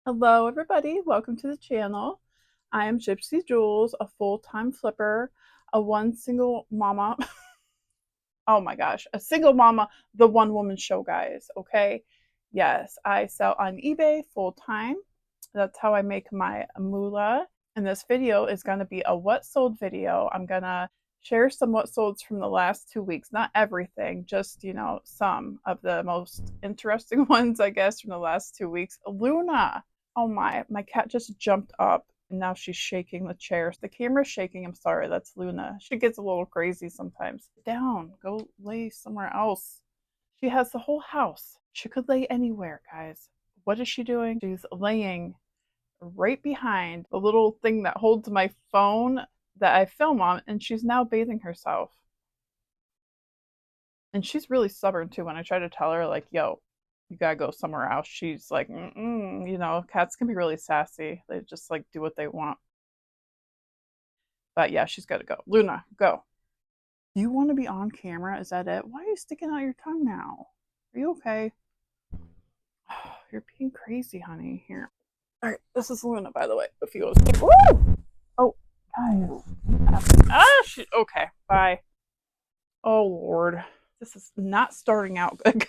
Hello everybody, welcome to the channel. I am Gypsy Jules, a full-time flipper, a one single mama. Oh my gosh, a single mama, the one woman show, guys, okay? Yes, I sell on eBay full-time. That's how I make my moolah. And this video is going to be a what sold video. I'm going to share some what solds from the last 2 weeks. Not everything, just, some of the most interesting ones, I guess, from the last 2 weeks. Luna. Oh my cat just jumped up and now she's shaking the chair. The camera's shaking. I'm sorry, that's Luna. She gets a little crazy sometimes. Sit down, go lay somewhere else. She has the whole house. She could lay anywhere, guys. What is she doing? She's laying right behind the little thing that holds my phone that I film on, and she's now bathing herself. And she's really stubborn too. When I try to tell her, like, yo, you gotta go somewhere else, she's like, cats can be really sassy. They just like do what they want. But yeah, she's gotta go. Luna, go. Do you want to be on camera? Is that it? Why are you sticking out your tongue now? Are you okay? You're being crazy, honey. Here. All right, this is Luna, by the way. If you go, woo! Oh, guys. Okay. Bye. Oh Lord, this is not starting out good.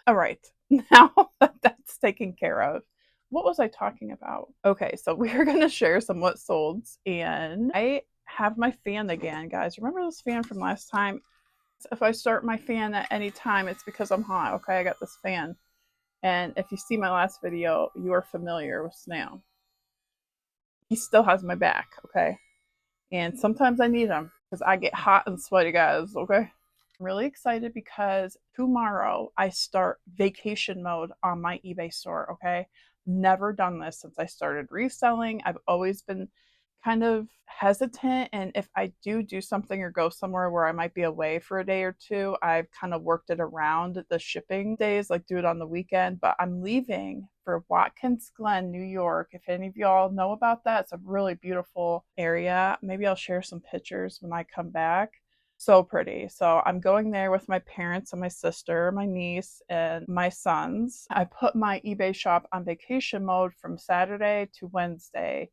All right, now that that's taken care of, what was I talking about? Okay, so we are going to share some what solds, and I have my fan again, guys. Remember this fan from last time? If I start my fan at any time, it's because I'm hot. Okay, I got this fan, and if you see my last video, you are familiar with Snail. He still has my back, okay? And sometimes I need him because I get hot and sweaty, guys, okay? I'm really excited because tomorrow I start vacation mode on my eBay store, okay? Never done this since I started reselling. I've always been kind of hesitant, and if I do something or go somewhere where I might be away for a day or two, I've kind of worked it around the shipping days, like do it on the weekend. But I'm leaving for Watkins Glen, New York. If any of y'all know about that, it's a really beautiful area. Maybe I'll share some pictures when I come back. So pretty. So I'm going there with my parents and my sister, my niece, and my sons. I put my eBay shop on vacation mode from Saturday to Wednesday.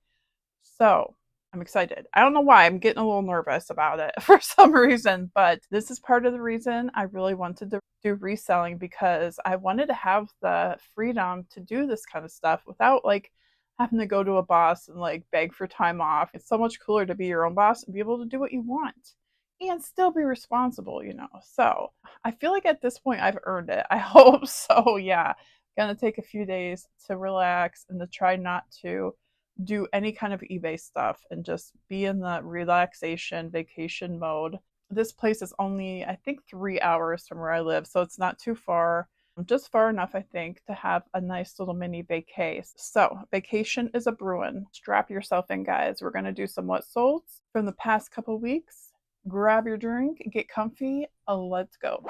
So I'm excited. I don't know why. I'm getting a little nervous about it for some reason, but this is part of the reason I really wanted to do reselling, because I wanted to have the freedom to do this kind of stuff without like having to go to a boss and like beg for time off. It's so much cooler to be your own boss and be able to do what you want and still be responsible. So I feel like at this point I've earned it. I hope so. Yeah. Gonna take a few days to relax and to try not to do any kind of eBay stuff and just be in the relaxation vacation mode. This place is only, I think, 3 hours from where I live, so it's not too far. Just far enough, I think, to have a nice little mini vacay. So, vacation is a brewing. Strap yourself in, guys. We're going to do some what solds from the past couple weeks. Grab your drink, get comfy, let's go.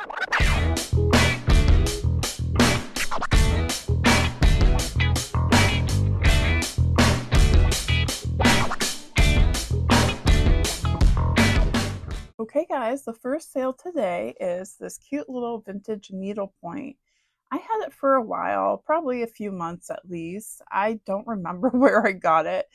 Okay guys, the first sale today is this cute little vintage needlepoint. I had it for a while, probably a few months at least. I don't remember where I got it,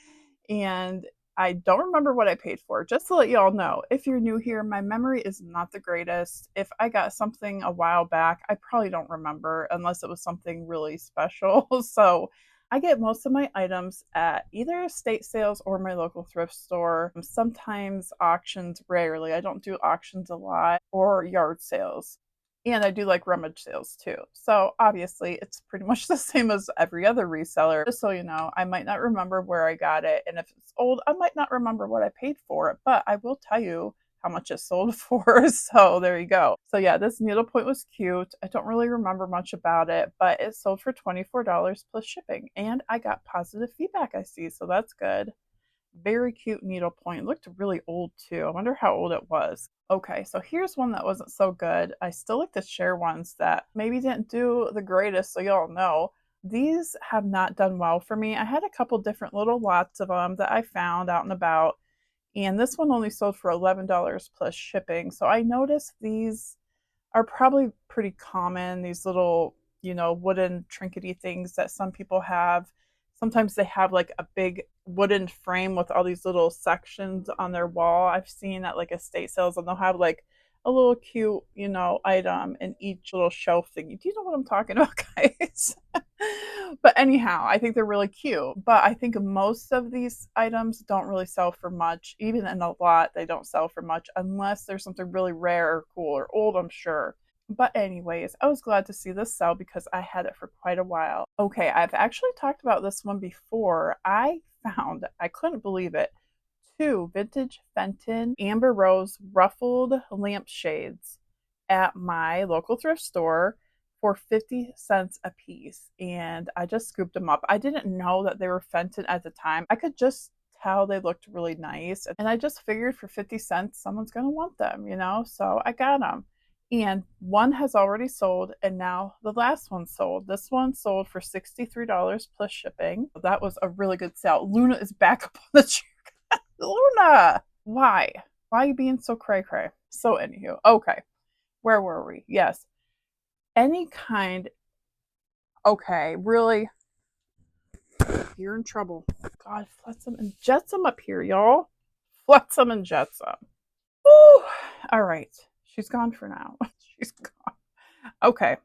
and I don't remember what I paid for. Just to let y'all know, if you're new here, my memory is not the greatest. If I got something a while back, I probably don't remember unless it was something really special. So I get most of my items at either estate sales or my local thrift store. Sometimes auctions, rarely. I don't do auctions a lot, or yard sales. And I do like rummage sales too. So obviously it's pretty much the same as every other reseller. Just so you know, I might not remember where I got it. And if it's old, I might not remember what I paid for it, but I will tell you how much it sold for. So there you go. So yeah, this needlepoint was cute. I don't really remember much about it, but it sold for $24 plus shipping. And I got positive feedback, I see. So that's good. Very cute needlepoint. It looked really old too. I wonder how old it was. Okay, so here's one that wasn't so good. I still like to share ones that maybe didn't do the greatest, so y'all know. These have not done well for me. I had a couple different little lots of them that I found out and about, and this one only sold for $11 plus shipping. So I noticed these are probably pretty common, these little wooden trinkety things that some people have. Sometimes they have like a big wooden frame with all these little sections on their wall. I've seen at like estate sales, and they'll have like a little cute, item in each little shelf thing. Do you know what I'm talking about, guys? But anyhow, I think they're really cute. But I think most of these items don't really sell for much. Even in a lot, they don't sell for much unless there's something really rare or cool or old, I'm sure. But anyways, I was glad to see this sell because I had it for quite a while. Okay, I've actually talked about this one before. I couldn't believe it, two vintage Fenton Amber Rose ruffled lampshades at my local thrift store for 50 cents a piece. And I just scooped them up. I didn't know that they were Fenton at the time. I could just tell they looked really nice. And I just figured for 50 cents, someone's going to want them. So I got them. And one has already sold, and now the last one sold. This one sold for $63 plus shipping. That was a really good sale. Luna is back up on the chair. Luna, why? Why are you being so cray cray? So, anywho, okay, where were we? Yes, any kind. Okay, really, you're in trouble. God, Flotsam and Jetsam up here, y'all. Flotsam and Jetsam. Woo! All right, she's gone for now. She's gone. Okay,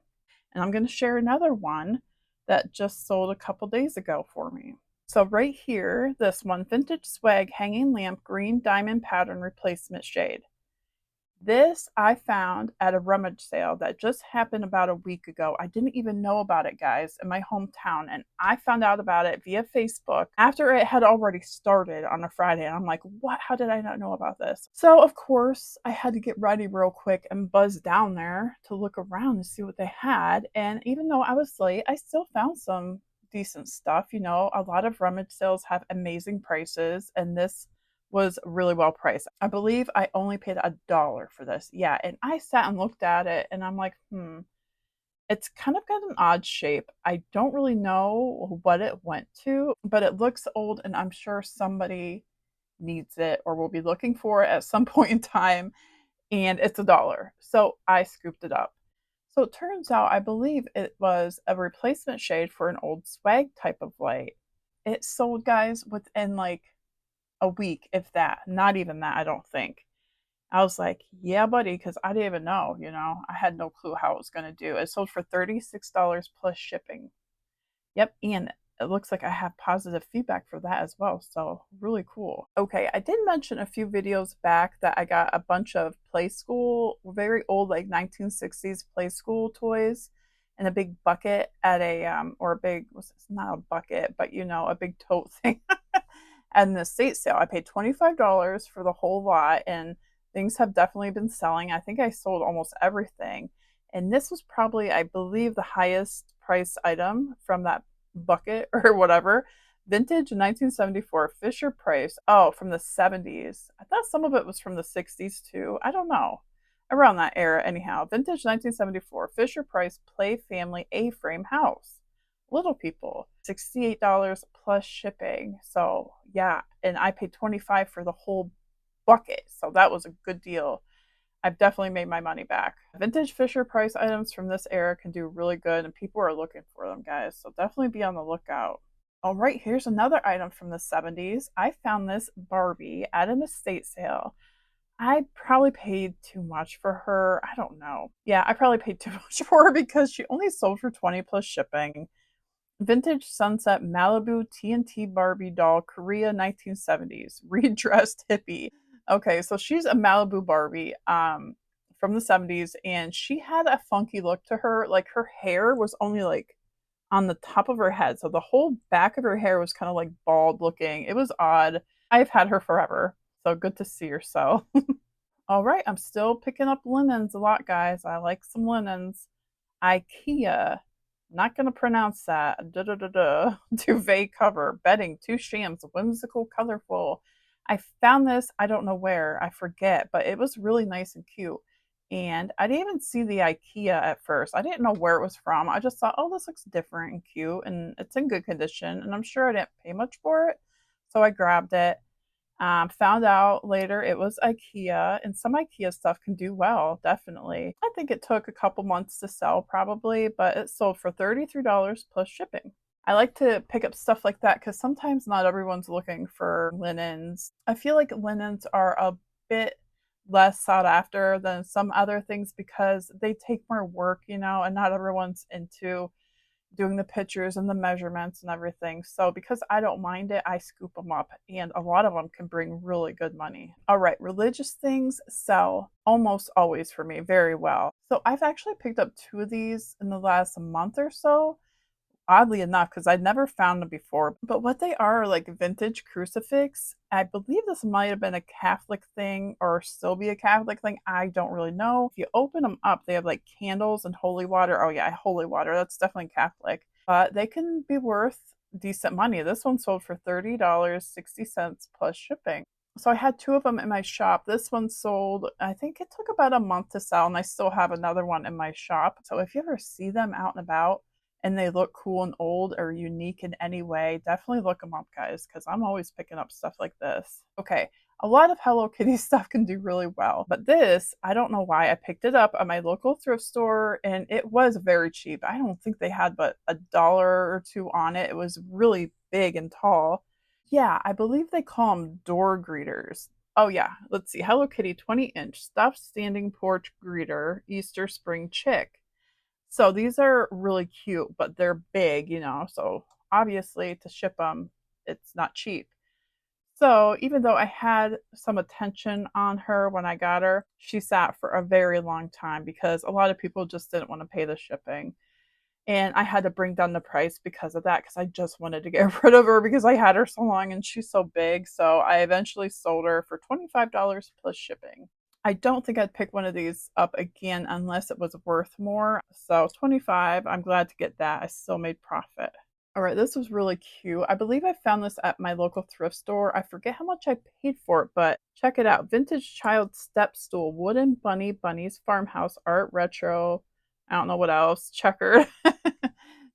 and I'm going to share another one that just sold a couple days ago for me. So right here, this one, Vintage Swag Hanging Lamp Green Diamond Pattern Replacement Shade. This I found at a rummage sale that just happened about a week ago. I didn't even know about it, guys, in my hometown. And I found out about it via Facebook after it had already started on a Friday. And I'm like, what? How did I not know about this? So, of course, I had to get ready real quick and buzz down there to look around and see what they had. And even though I was late, I still found some decent stuff. A lot of rummage sales have amazing prices, and this was really well priced. I believe I only paid $1 for this. Yeah, and I sat and looked at it and I'm like, it's kind of got an odd shape. I don't really know what it went to, but it looks old and I'm sure somebody needs it or will be looking for it at some point in time, and it's $1. So I scooped it up. So it turns out I believe it was a replacement shade for an old swag type of light. It sold, guys, within like a week, if that. Not even that, I don't think. I was like, yeah, buddy, because I didn't even know. I had no clue how it was going to do. It sold for $36 plus shipping. Yep, and it looks like I have positive feedback for that as well. So really cool. Okay, I did mention a few videos back that I got a bunch of play school, very old, like 1960s play school toys in a big bucket at or a big, it's not a bucket, but a big tote thing. And the estate sale, I paid $25 for the whole lot, and things have definitely been selling. I think I sold almost everything. And this was probably, I believe, the highest priced item from that bucket or whatever. Vintage 1974 Fisher Price. Oh, from the 70s. I thought some of it was from the 60s too. I don't know. Around that era, anyhow. Vintage 1974 Fisher Price Play Family A-frame house. Little People, $68 plus shipping. So yeah, and I paid $25 for the whole bucket. So that was a good deal. I've definitely made my money back. Vintage Fisher Price items from this era can do really good, and people are looking for them, guys. So definitely be on the lookout. All right, here's another item from the 70s. I found this Barbie at an estate sale. I probably paid too much for her. I don't know. Yeah, I probably paid too much for her because she only sold for 20 plus shipping. Vintage Sunset Malibu TNT Barbie doll, Korea 1970s, redressed hippie. Okay, so she's a Malibu Barbie from the 70s, and she had a funky look to her. Like her hair was only like on the top of her head. So the whole back of her hair was kind of like bald looking. It was odd. I've had her forever. So good to see her. So, all right, I'm still picking up linens a lot, guys. I like some linens. IKEA, not going to pronounce that. Duvet cover, bedding, two shams, whimsical, colorful. I found this, I don't know where, I forget, but it was really nice and cute. And I didn't even see the IKEA at first. I didn't know where it was from. I just thought, oh, this looks different and cute, and it's in good condition. And I'm sure I didn't pay much for it. So I grabbed it. Found out later it was IKEA, and some IKEA stuff can do well, definitely. I think it took a couple months to sell, probably, but it sold for $33 plus shipping. I like to pick up stuff like that because sometimes not everyone's looking for linens. I feel like linens are a bit less sought after than some other things because they take more work, and not everyone's into doing the pictures and the measurements and everything. So because I don't mind it, I scoop them up, and a lot of them can bring really good money. All right, religious things sell almost always for me very well. So I've actually picked up two of these in the last month or so, oddly enough, because I'd never found them before. But what they are like vintage crucifix. I believe this might have been a Catholic thing or still be a Catholic thing. I don't really know. If you open them up, they have like candles and holy water. Oh, yeah, holy water. That's definitely Catholic. But they can be worth decent money. This one sold for $30.60 plus shipping. So I had two of them in my shop. This one sold, I think it took about a month to sell, and I still have another one in my shop. So if you ever see them out and about, and they look cool and old or unique in any way, definitely look them up, guys, because I'm always picking up stuff like this. Okay, a lot of Hello Kitty stuff can do really well, but this, I don't know why. I picked it up at my local thrift store, and it was very cheap. I don't think they had but $1 or two on it. It was really big and tall. Yeah, I believe they call them door greeters. Oh, yeah, let's see. Hello Kitty 20-inch stuffed standing porch greeter, Easter spring chick. So these are really cute, but they're big, so obviously to ship them, it's not cheap. So even though I had some attention on her when I got her, she sat for a very long time because a lot of people just didn't want to pay the shipping. And I had to bring down the price because of that, because I just wanted to get rid of her because I had her so long and she's so big. So I eventually sold her for $25 plus shipping. I don't think I'd pick one of these up again unless it was worth more. So 25, I'm glad to get that. I still made profit. All right, this was really cute. I believe I found this at my local thrift store. I forget how much I paid for it, but check it out. Vintage child step stool, wooden bunnies, farmhouse art, retro. I don't know what else, checkered.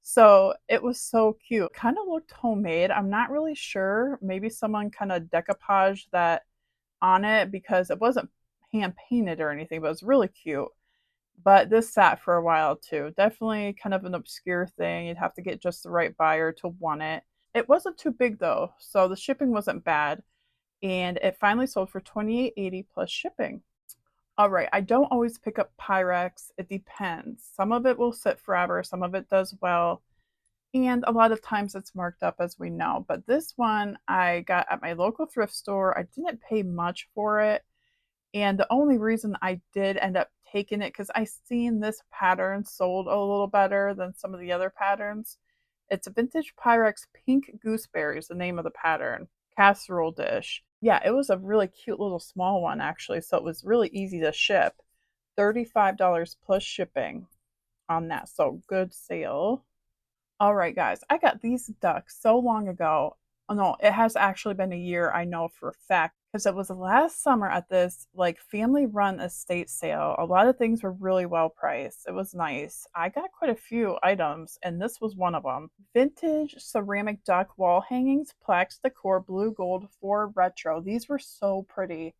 So it was so cute. Kind of looked homemade. I'm not really sure. Maybe someone kind of decoupaged that on it because it wasn't hand painted or anything, but it was really cute. But this sat for a while too. Definitely kind of an obscure thing. You'd have to get just the right buyer to want it. It wasn't too big though, so the shipping wasn't bad. And it finally sold for $28.80 plus shipping. All right, I don't always pick up Pyrex. It depends. Some of it will sit forever, some of it does well. And a lot of times it's marked up, as we know. But this one I got at my local thrift store. I didn't pay much for it. And the only reason I did end up taking it, because I seen this pattern sold a little better than some of the other patterns. It's a vintage Pyrex pink gooseberries, the name of the pattern, casserole dish. Yeah, it was a really cute little small one, actually. So it was really easy to ship. $35 plus shipping on that. So good sale. All right, guys, I got these ducks so long ago. Oh, no, it has actually been a year, I know for a fact, because it was last summer at this like family run estate sale. A lot of things were really well priced. It was nice. I got quite a few items, and this was one of them. Vintage ceramic duck wall hangings, plaques, decor, blue gold for retro. These were so pretty.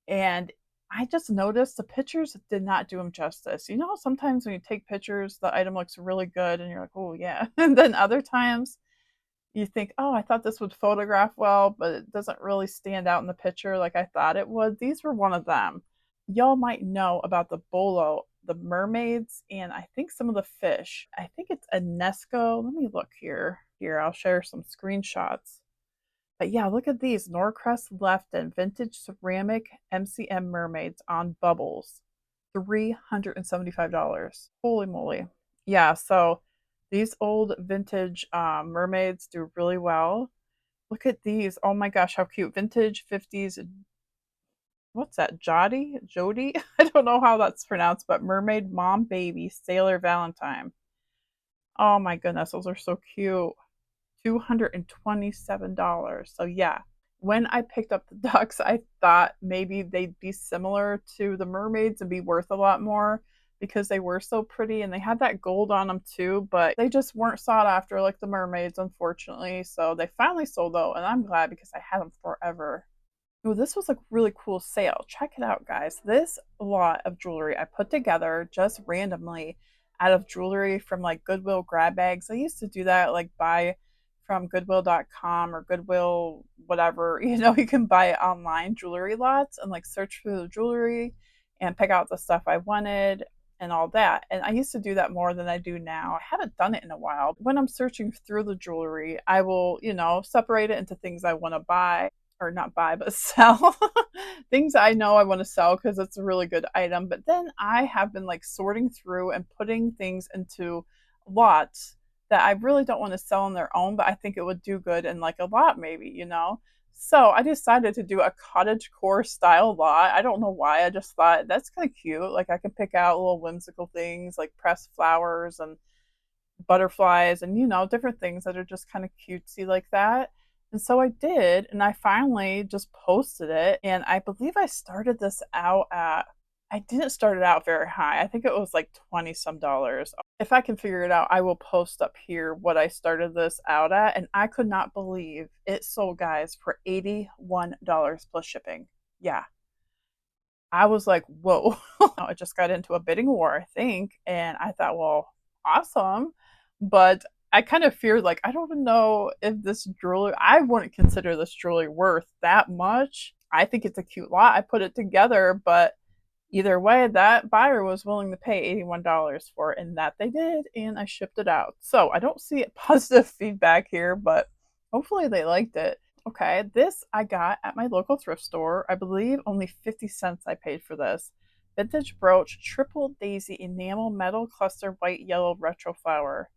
And I just noticed the pictures did not do them justice. Sometimes when you take pictures, the item looks really good and you're like, oh, yeah. And then other times you think, oh, I thought this would photograph well, but it doesn't really stand out in the picture like I thought it would. These were one of them. Y'all might know about the bolo, the mermaids, and I think some of the fish. I think it's a Nesco. Let me look here. Here, I'll share some screenshots. But yeah, look at these Norcrest Lefton vintage ceramic MCM mermaids on bubbles. $375. Holy moly. Yeah, so these old vintage mermaids do really well. Look at these. Oh my gosh, how cute. Vintage 50s. What's that? Jody? I don't know how that's pronounced, but mermaid mom baby sailor Valentine. Oh my goodness, those are so cute. $227. So yeah, when I picked up the ducks, I thought maybe they'd be similar to the mermaids and be worth a lot more because they were so pretty and they had that gold on them too, but they just weren't sought after like the mermaids, unfortunately. So they finally sold though, and I'm glad because I had them forever. Oh, this was a really cool sale. Check it out, guys. This lot of jewelry I put together just randomly out of jewelry from like Goodwill grab bags. I used to do that, like buy from goodwill.com or Goodwill, whatever. You can buy online jewelry lots and like search for the jewelry and pick out the stuff I wanted and all that. And I used to do that more than I do now. I haven't done it in a while. When I'm searching through the jewelry, I will, separate it into things I want to buy or not buy, but sell things I know I want to sell because it's a really good item. But then I have been like sorting through and putting things into lots that I really don't want to sell on their own, but I think it would do good in like a lot, maybe. So I decided to do a cottage core style lot. I don't know why. I just thought that's kind of cute. Like I can pick out little whimsical things like pressed flowers and butterflies and different things that are just kind of cutesy like that. And so I did, and I finally just posted it. And I believe I started this out at, I didn't start it out very high. I think it was like 20 some dollars. If I can figure it out, I will post up here what I started this out at. And I could not believe it sold, guys, for $81 plus shipping. Yeah. I was like, whoa. I just got into a bidding war, I think. And I thought, well, awesome. But I kind of feared, like, I don't even know if this jewelry, I wouldn't consider this jewelry worth that much. I think it's a cute lot. I put it together, but either way, that buyer was willing to pay $81 for it, and that they did, and I shipped it out. So I don't see positive feedback here, but hopefully they liked it. Okay, this I got at my local thrift store. I believe only 50 cents I paid for this. Vintage brooch, triple daisy enamel metal cluster white yellow retro flower.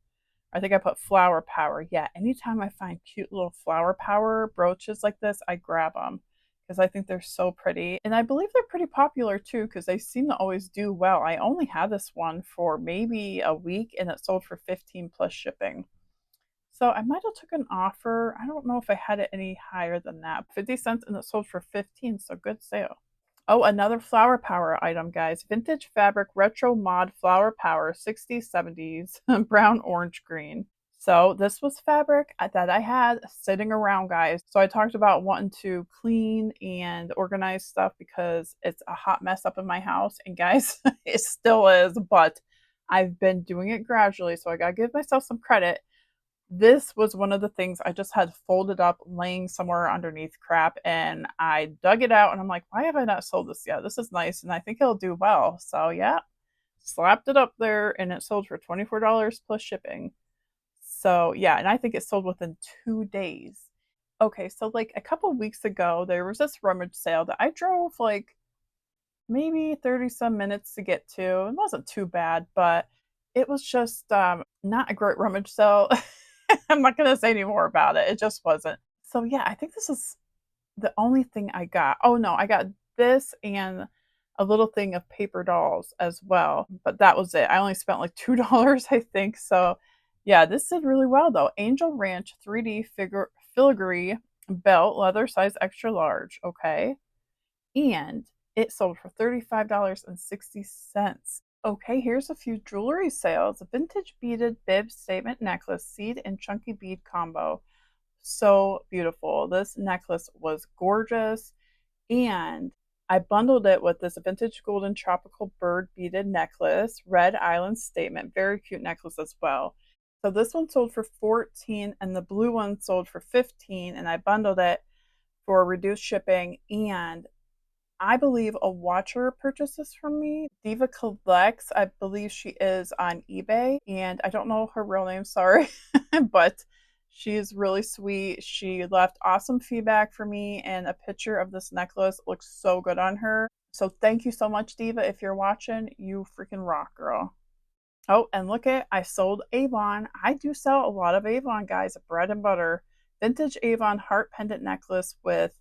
I think I put flower power. Yeah, anytime I find cute little flower power brooches like this, I grab them because I think they're so pretty. And I believe they're pretty popular too because they seem to always do well. I only had this one for maybe a week and it sold for 15 plus shipping. So I might have took an offer. I don't know if I had it any higher than that. 50 cents and it sold for 15, so good sale. Oh, another flower power item, guys. Vintage fabric retro mod flower power 60s, 70s, brown, orange, green. So this was fabric that I had sitting around, guys. So I talked about wanting to clean and organize stuff because it's a hot mess up in my house. And guys, it still is, but I've been doing it gradually. So I got to give myself some credit. This was one of the things I just had folded up laying somewhere underneath crap, and I dug it out and I'm like, why have I not sold this yet? This is nice and I think it'll do well. So yeah, slapped it up there and it sold for $24 plus shipping. So yeah, and I think it sold within 2 days. Okay, so like a couple weeks ago, there was this rummage sale that I drove like maybe 30 some minutes to get to. It wasn't too bad, but it was just not a great rummage sale. I'm not going to say any more about it. It just wasn't. So yeah, I think this is the only thing I got. Oh no, I got this and a little thing of paper dolls as well, but that was it. I only spent like $2, I think. So yeah, this did really well though. Angel Ranch 3D figure filigree belt, leather size extra large. Okay. And it sold for $35.60. Okay, here's a few jewelry sales. A vintage beaded bib statement necklace, seed and chunky bead combo. So beautiful. This necklace was gorgeous. And I bundled it with this vintage golden tropical bird beaded necklace, red island statement. Very cute necklace as well. So this one sold for 14 and the blue one sold for 15, and I bundled it for reduced shipping. And I believe a watcher purchased this from me. Diva Collects, I believe she is on eBay, and I don't know her real name, sorry, but she's really sweet. She left awesome feedback for me, and a picture of this necklace looks so good on her. So thank you so much, Diva. If you're watching, you freaking rock, girl. Oh, and look at, I sold Avon. I do sell a lot of Avon, guys, bread and butter. Vintage Avon heart pendant necklace with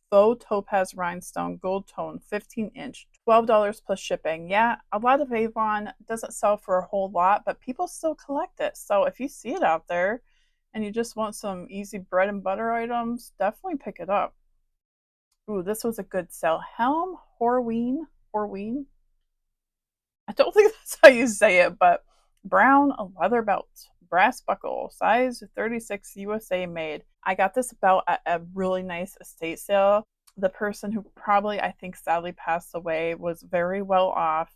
faux topaz rhinestone gold tone 15-inch, $12 plus shipping. Yeah, a lot of Avon doesn't sell for a whole lot, but people still collect it. So if you see it out there and you just want some easy bread and butter items, definitely pick it up. Ooh, this was a good sale. Helm Horween. I don't think that's how you say it, but brown leather belt, brass buckle, size 36 USA made. I got this belt at a really nice estate sale. The person who probably, I think, sadly passed away was very well off.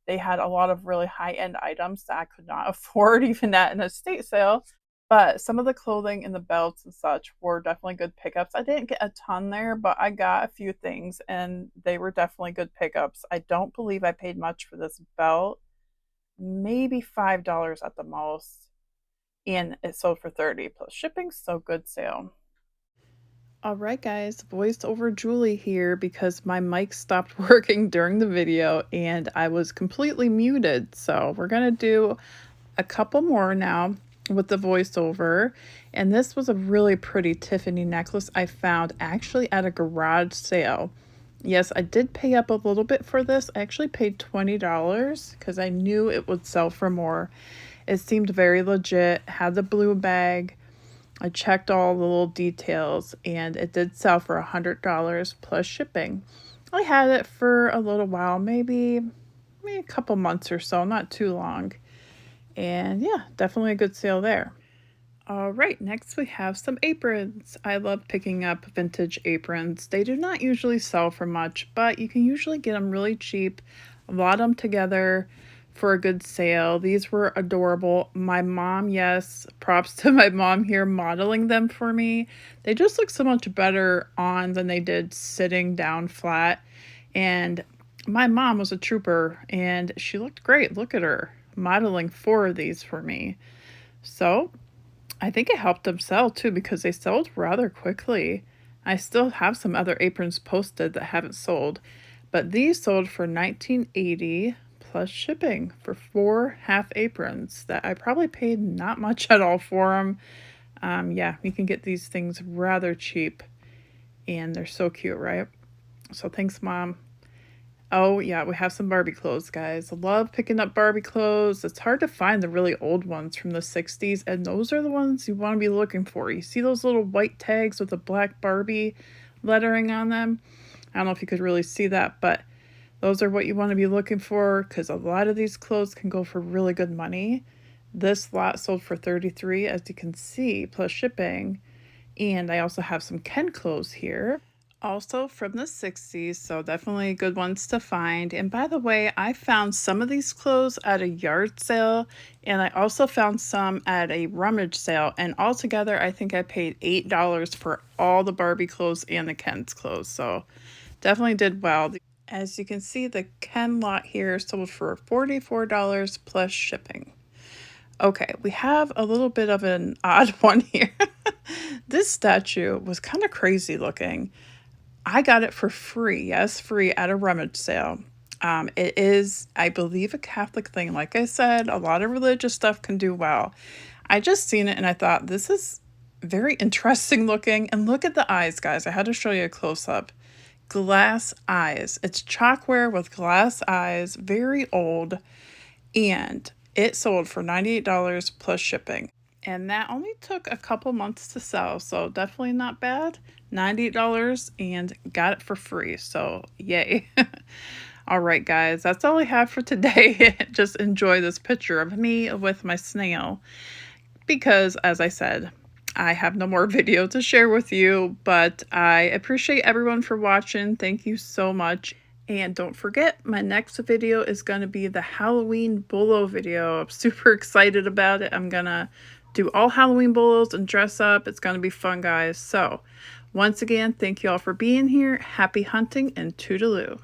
They had a lot of really high-end items that I could not afford even at an estate sale. But some of the clothing and the belts and such were definitely good pickups. I didn't get a ton there, but I got a few things and they were definitely good pickups. I don't believe I paid much for this belt, maybe $5 at the most. And it sold for 30 plus shipping, so good sale. All right, guys, voiceover Julie here because my mic stopped working during the video and I was completely muted. So we're gonna do a couple more now with the voiceover. And this was a really pretty Tiffany necklace I found actually at a garage sale. Yes, I did pay up a little bit for this. I actually paid $20 because I knew it would sell for more. It seemed very legit, had the blue bag. I checked all the little details and it did sell for $100 plus shipping. I had it for a little while, maybe a couple months or so, not too long. And yeah, definitely a good sale there. All right, next we have some aprons. I love picking up vintage aprons. They do not usually sell for much, but you can usually get them really cheap. A lot of them together for a good sale. These were adorable. My mom, yes, props to my mom here modeling them for me. They just look so much better on than they did sitting down flat. And my mom was a trooper and she looked great. Look at her modeling 4 of these for me. So I think it helped them sell too because they sold rather quickly. I still have some other aprons posted that haven't sold, but these sold for $19.80 plus shipping for 4 half aprons that I probably paid not much at all for them. Yeah, you can get these things rather cheap and they're so cute, right? So thanks, Mom. Oh, yeah, we have some Barbie clothes, guys. I love picking up Barbie clothes. It's hard to find the really old ones from the 60s, and those are the ones you want to be looking for. You see those little white tags with the black Barbie lettering on them? I don't know if you could really see that, but those are what you want to be looking for because a lot of these clothes can go for really good money. This lot sold for $33, as you can see, plus shipping. And I also have some Ken clothes here. Also from the 60s, so definitely good ones to find. And by the way, I found some of these clothes at a yard sale, and I also found some at a rummage sale. And altogether, I think I paid $8 for all the Barbie clothes and the Ken's clothes. So definitely did well. As you can see, the Ken lot here sold for $44 plus shipping. Okay, we have a little bit of an odd one here. This statue was kind of crazy looking. I got it for free. Yes, free at a rummage sale. It is, I believe, a Catholic thing. Like I said, a lot of religious stuff can do well. I just seen it and I thought, this is very interesting looking. And look at the eyes, guys. I had to show you a close up. Glass eyes. It's chalkware with glass eyes, very old. And it sold for $98 plus shipping. And that only took a couple months to sell, so definitely not bad. $98 and got it for free, so yay. All right, guys, that's all I have for today. Just enjoy this picture of me with my snail because, as I said, I have no more video to share with you, but I appreciate everyone for watching. Thank you so much. And don't forget, my next video is going to be the Halloween bolo video. I'm super excited about it. I'm going to do all Halloween bolos and dress up. It's going to be fun, guys. So, once again, thank you all for being here. Happy hunting and toodaloo.